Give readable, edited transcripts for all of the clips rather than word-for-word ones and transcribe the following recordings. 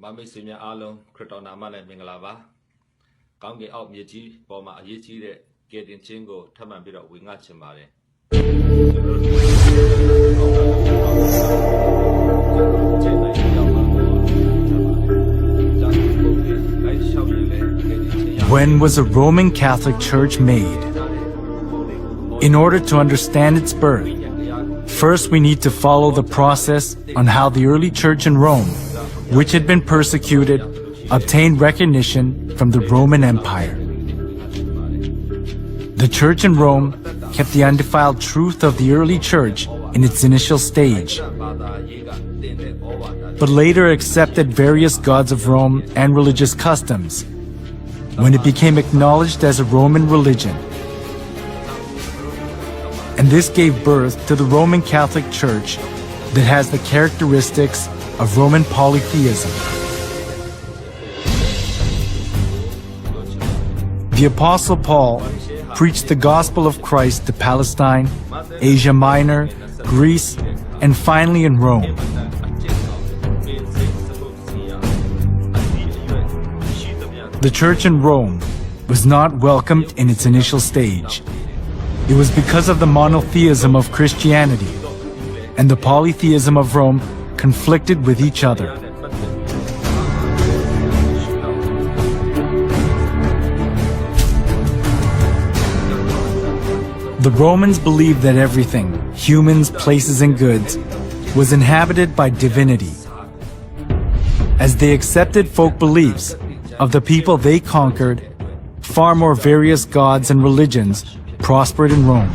မမိတ်ဆွေများအားလုံးခရစ်တော်နာမနဲ့မင်္ဂလာပါကောင်းကင်အောက်မြေကြီးပေါ်မှာအရေးကြီးတဲ့ကယ်တင်ခြင်းကိုထပ်မံပြီးတော့ဝေငှချင်ပါတယ်When was a Roman Catholic Church made? In order to understand its birth, first we need to follow the process on how the early church in Rome, which had been persecuted, obtained recognition from the Roman Empire. The church in Rome kept the undefiled truth of the early church in its initial stage, but later accepted various gods of Rome and religious customs when it became acknowledged as a Roman religion. And this gave birth to the Roman Catholic Church that has the characteristics of Roman polytheism. The Apostle Paul preached the gospel of Christ to Palestine, Asia Minor, Greece, and finally in Rome. The church in Rome was not welcomed in its initial stage. It was because of the monotheism of Christianity, and the polytheism of Rome conflicted with each other. The Romans believed that everything, humans, places, and goods, was inhabited by divinity. As they accepted folk beliefs of the people they conquered, far more various gods and religions prospered in Rome.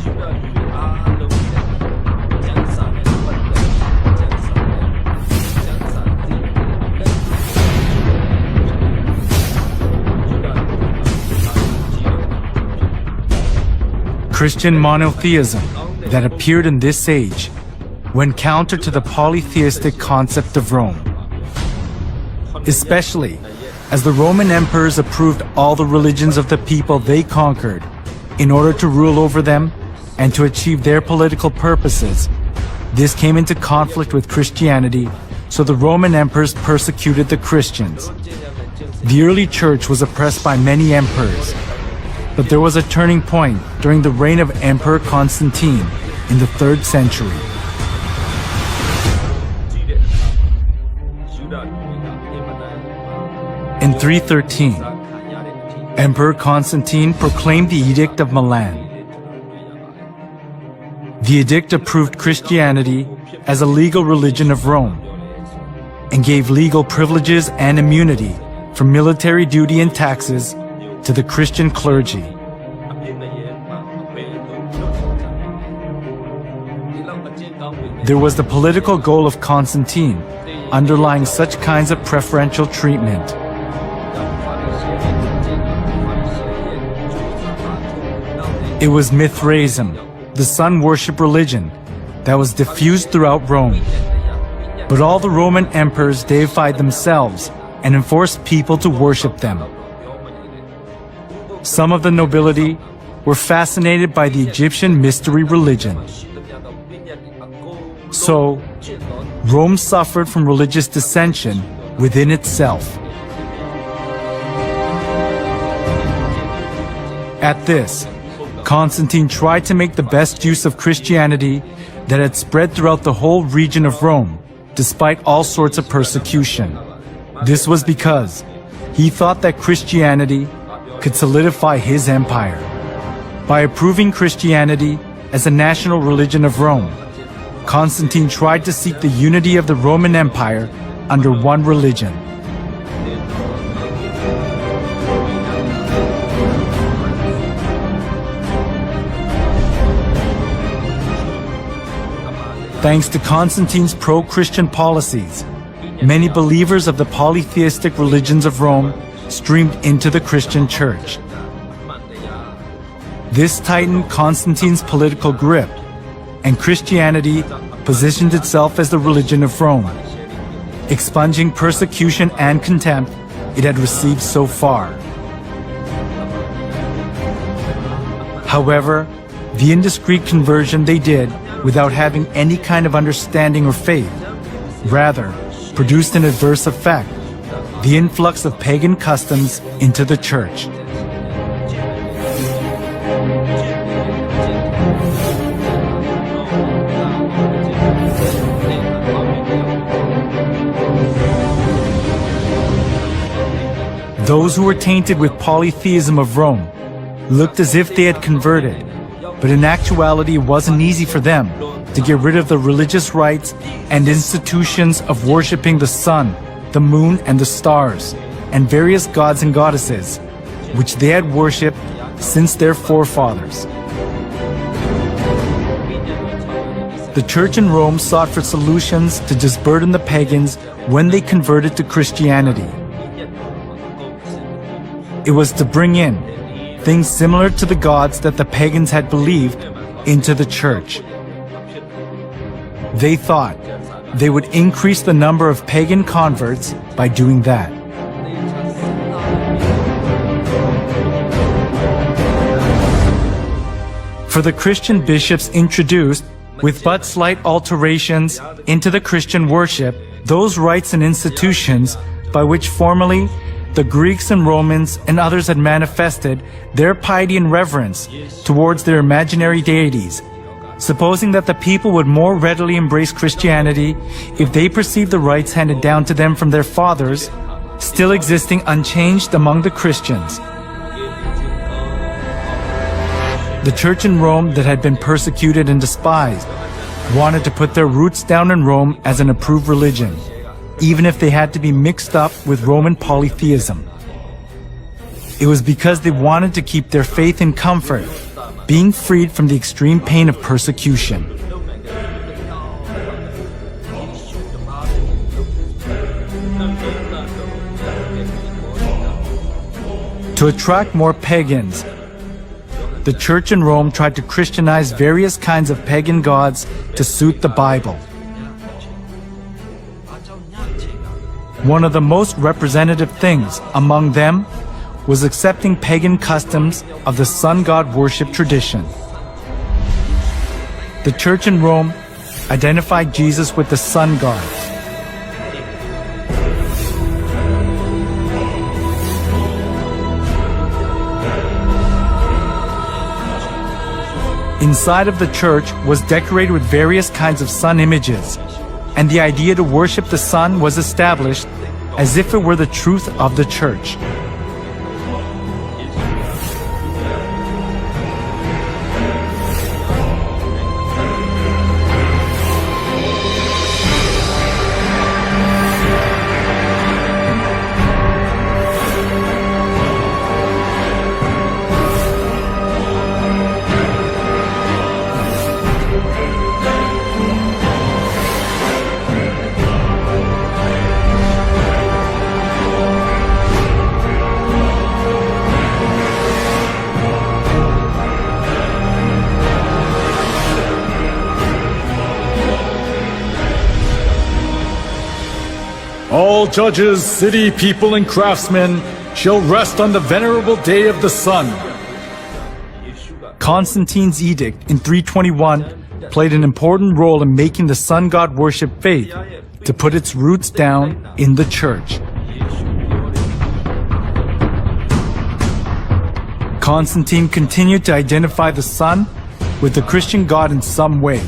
Christian monotheism that appeared in this age went counter to the polytheistic concept of Rome, especially as the Roman emperors approved all the religions of the people they conquered in order to rule over them and to achieve their political purposes. This came into conflict with Christianity, so the Roman emperors persecuted the Christians. The early church was oppressed by many emperors, but there was a turning point during the reign of Emperor Constantine in the 3rd century. In 313, Emperor Constantine proclaimed the Edict of Milan. The edict approved Christianity as a legal religion of Rome and gave legal privileges and immunity from military duty and taxes to the Christian clergy. There was the political goal of Constantine underlying such kinds of preferential treatment. It was Mithraism, the sun worship religion, that was diffused throughout Rome. But all the Roman emperors deified themselves and enforced people to worship them. Some of the nobility were fascinated by the Egyptian mystery religion. So, Rome suffered from religious dissension within itself. At this, Constantine tried to make the best use of Christianity that had spread throughout the whole region of Rome, despite all sorts of persecution. This was because he thought that Christianity could solidify his empire. By approving Christianity as a national religion of Rome, Constantine tried to seek the unity of the Roman Empire under one religion. Thanks to Constantine's pro-Christian policies, many believers of the polytheistic religions of Rome streamed into the Christian church. This tightened Constantine's political grip, and Christianity positioned itself as the religion of Rome, expunging persecution and contempt it had received so far. However, the indiscreet conversion they did without having any kind of understanding or faith, rather produced an adverse effect the influx of pagan customs into the church. Those who were tainted with polytheism of Rome looked as if they had converted, but in actuality it wasn't easy for them to get rid of the religious rites and institutions of worshipping the sun, the moon, and the stars, and various gods and goddesses, which they had worshipped since their forefathers. The church in Rome sought for solutions to disburden the pagans when they converted to Christianity. It was to bring in things similar to the gods that the pagans had believed into the church. They thought they would increase the number of pagan converts by doing that. For the Christian bishops introduced, with but slight alterations into the Christian worship, those rites and institutions by which formerly the Greeks and Romans and others had manifested their piety and reverence towards their imaginary deities, supposing that the people would more readily embrace Christianity if they perceived the rites handed down to them from their fathers still existing unchanged among the Christians. The church in Rome that had been persecuted and despised wanted to put their roots down in Rome as an approved religion, even if they had to be mixed up with Roman polytheism. It was because they wanted to keep their faith in comfort, being freed from the extreme pain of persecution. To attract more pagans, the church in Rome tried to Christianize various kinds of pagan gods to suit the Bible. One of the most representative things among them was accepting pagan customs of the sun god worship tradition. The church in Rome identified Jesus with the sun god. Inside of the church was decorated with various kinds of sun images, and the idea to worship the sun was established as if it were the truth of the church. All judges, city people, and craftsmen shall rest on the venerable day of the sun. Constantine's edict in 321 played an important role in making the sun god worship faith to put its roots down in the church. Constantine continued to identify the sun with the Christian god in some way.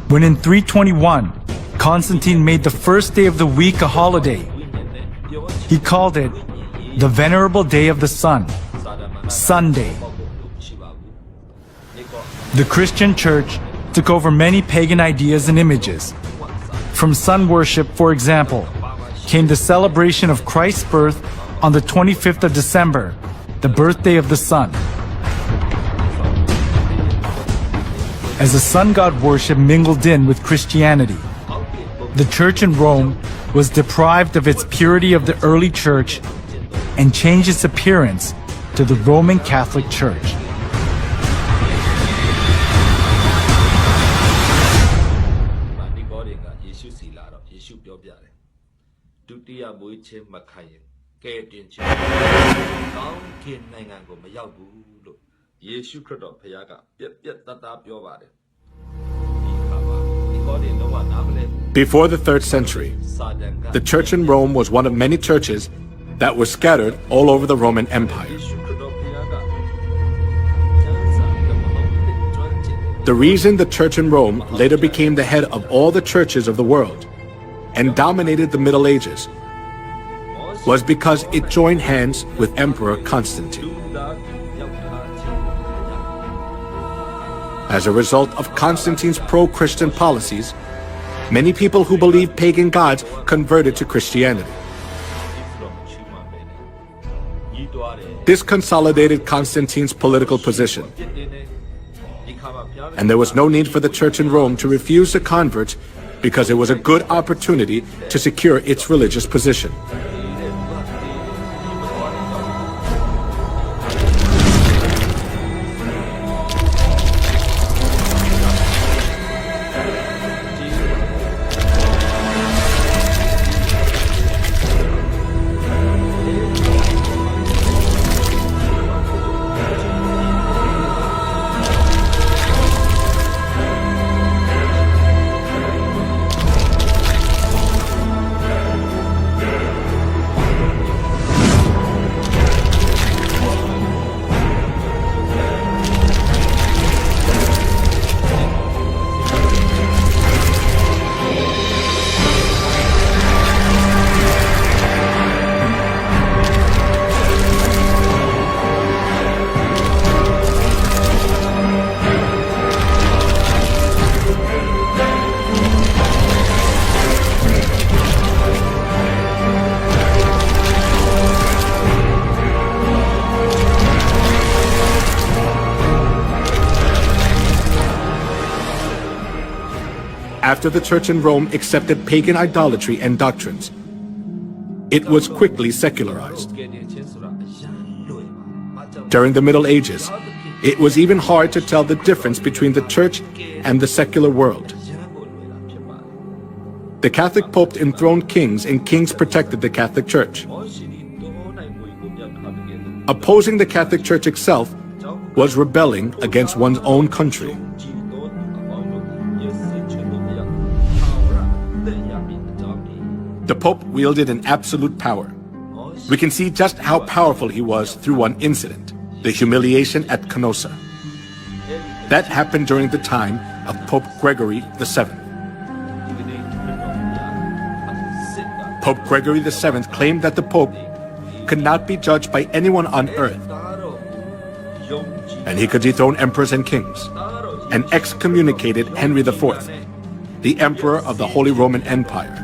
When in 321, Constantine made the first day of the week a holiday, he called it the Venerable Day of the Sun, Sunday. The Christian church took over many pagan ideas and images. From sun worship, for example, came the celebration of Christ's birth on the 25th of December, the birthday of the sun. As the sun god worship mingled in with Christianity, the church in Rome was deprived of its purity of the early church and changed its appearance to the Roman Catholic Church. Before the 3rd century, the church in Rome was one of many churches that were scattered all over the Roman Empire. The reason the church in Rome later became the head of all the churches of the world and dominated the Middle Ages was because it joined hands with Emperor Constantine. As a result of Constantine's pro-Christian policies, many people who believed pagan gods converted to Christianity. This consolidated Constantine's political position, and there was no need for the church in Rome to refuse the converts because it was a good opportunity to secure its religious position. After the church in Rome accepted pagan idolatry and doctrines, it was quickly secularized. During the Middle Ages, it was even hard to tell the difference between the church and the secular world. The Catholic Pope enthroned kings, and kings protected the Catholic Church. Opposing the Catholic Church itself was rebelling against one's own country. The Pope wielded an absolute power. We can see just how powerful he was through one incident, the humiliation at Canossa. That happened during the time of Pope Gregory VII. Pope Gregory VII claimed that the Pope could not be judged by anyone on earth, and he could dethrone emperors and kings, and excommunicated Henry IV, the Emperor of the Holy Roman Empire,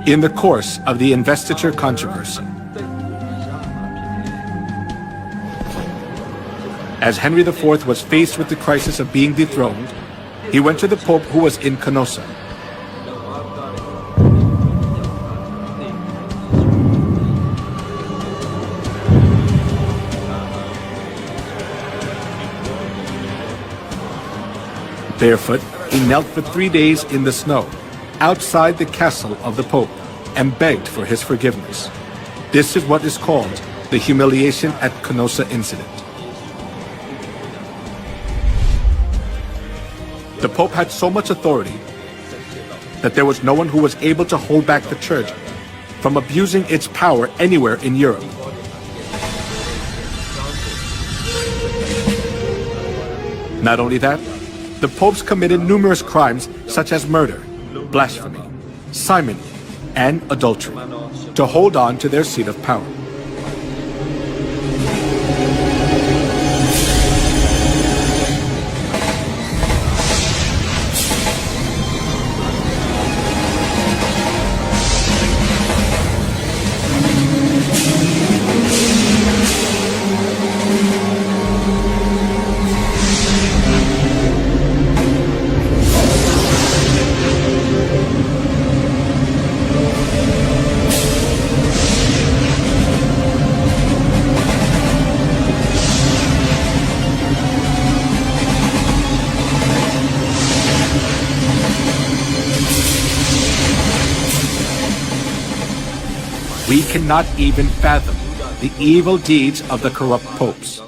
in the course of the investiture controversy. As Henry IV was faced with the crisis of being dethroned, he went to the Pope who was in Canossa. Barefoot, he knelt for 3 days in the snow, outside the castle of the Pope, and begged for his forgiveness. This is what is called the humiliation at Canossa incident. The Pope had so much authority that there was no one who was able to hold back the Church from abusing its power anywhere in Europe. Not only that, the popes committed numerous crimes such as murder, blasphemy, simony, and adultery to hold on to their seat of power. We cannot even fathom the evil deeds of the corrupt popes.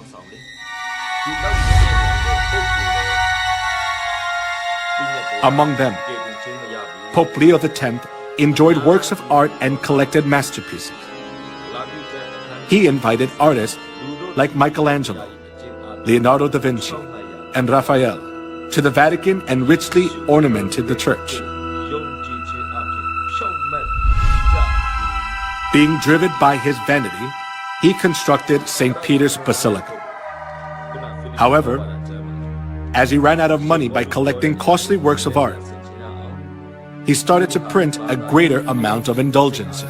Among them Pope Leo X enjoyed works of art and collected masterpieces. He invited artists like Michelangelo, Leonardo da Vinci, and Raphael to the Vatican and richly ornamented the church. Being driven by his vanity, he constructed St. Peter's Basilica. However, as he ran out of money by collecting costly works of art, he started to print a greater amount of indulgences.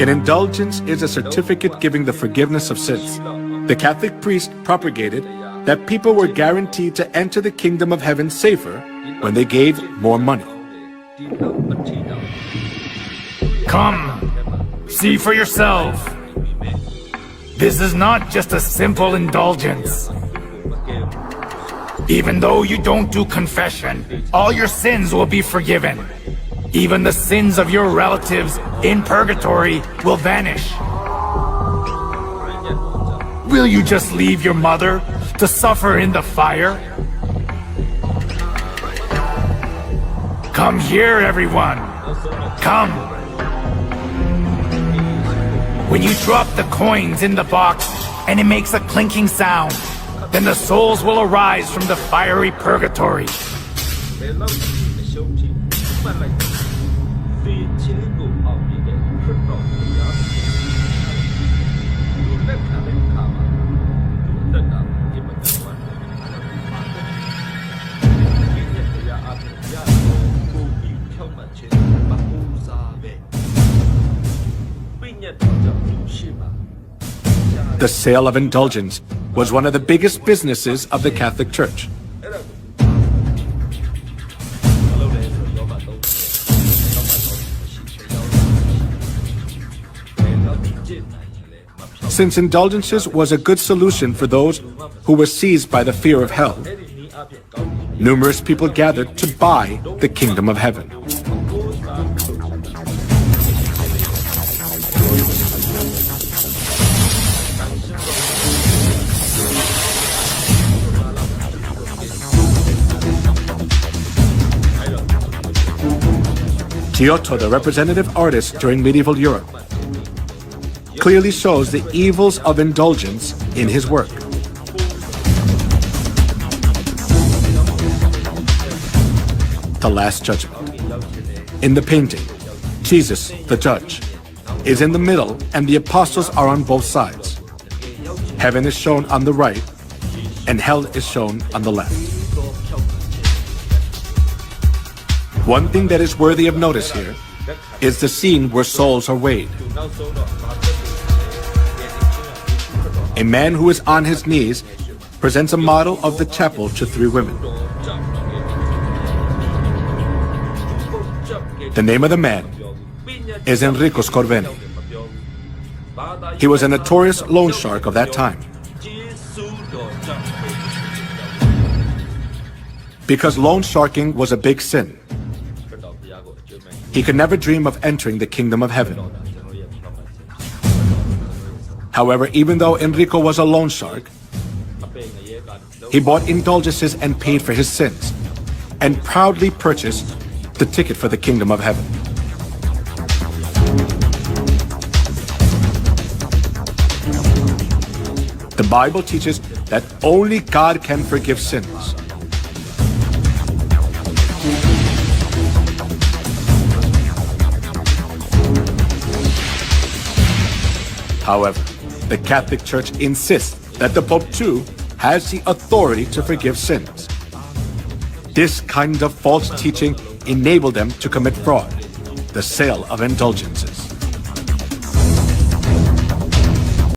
An indulgence is a certificate giving the forgiveness of sins. The Catholic priest propagated that people were guaranteed to enter the kingdom of heaven safer when they gave more money. Come, see for yourself. This is not just a simple indulgence. Even though you don't do confession, all your sins will be forgiven. Even the sins of your relatives in purgatory will vanish. Will you just leave your mother to suffer in the fire? Come here, everyone. Come. When you drop the coins in the box and it makes a clinking sound, then the souls will arise from the fiery purgatory. The sale of indulgence was one of the biggest businesses of the Catholic Church. Since indulgences was a good solution for those who were seized by the fear of hell, numerous people gathered to buy the kingdom of heaven. Giotto, the representative artist during medieval Europe, clearly shows the evils of indulgence in his work. The Last Judgment. In the painting, Jesus, the judge, is in the middle and the apostles are on both sides. Heaven is shown on the right and hell is shown on the left. One thing that is worthy of notice here is the scene where souls are weighed. A man who is on his knees presents a model of the chapel to three women. The name of the man is Enrico Scorveni. He was a notorious loan shark of that time. Because loan sharking was a big sin, he could never dream of entering the kingdom of heaven. However, even though Enrico was a loan shark, he bought indulgences and paid for his sins, and proudly purchased the ticket for the kingdom of heaven. The Bible teaches that only God can forgive sins. However, the Catholic Church insists that the Pope too has the authority to forgive sins. This kind of false teaching enabled them to commit fraud, the sale of indulgences.